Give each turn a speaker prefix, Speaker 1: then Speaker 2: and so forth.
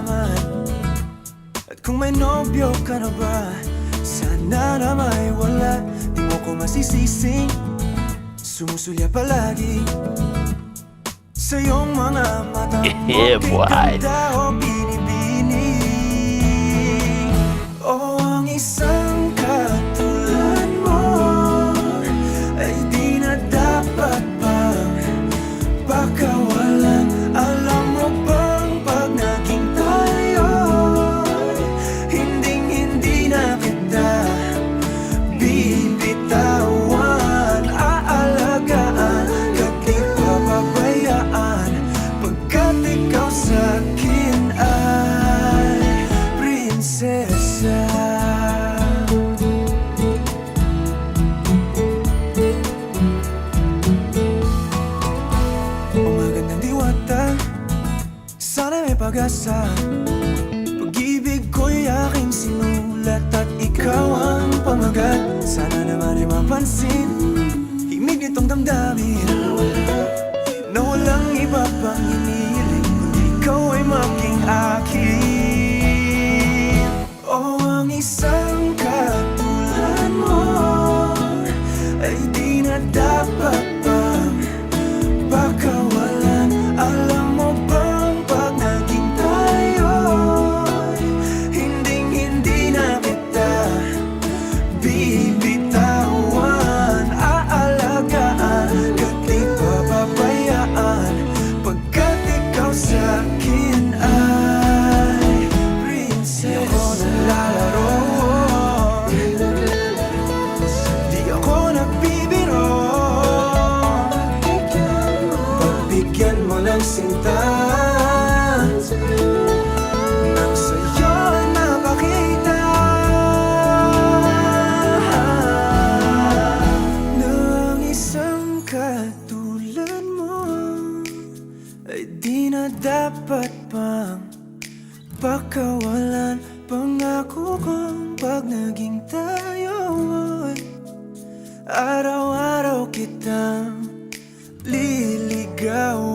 Speaker 1: malaman. At kung may nobyo ka na ba, sana na may wala. Di mo ko masisising sumusulya palagi sa iyong mga mata mo.
Speaker 2: Yeah, boy.
Speaker 1: Ganda o binibini, o ang isang katulad mo ay di na dapat pang pakawalan. Alam mo bang pag naging tayo, hindi na kita bibitawan. Aalagaan ka't di papabayaan, pagkat ikaw sa'kin ay prinsesa. Magandang diwata, sana may pag-asa. Pag-ibig ko'y aking sinulat at ikaw ang pamagat. Sana naman ay mapansin himig nitong damdamin na walang iba pang hinihiling kundi ikaw ay maging akin. O ang isang katulad mo ay di na dapat pang pakawalan. Alam mo bang pag naging tayo, hindi na kita bibitawan. Aalagaan ka't di papabayaan, pagkat ikaw sa'kin ay prinsesa. Di ako naglalaro, di ako nagbibiro. Pagbigyan mo ng sinta nang sa'yo ay mapakita ng isang katulad mo ay di na dapat pang pakawalan. Pangako kong pag naging tayo ay araw-araw kitang liligawan.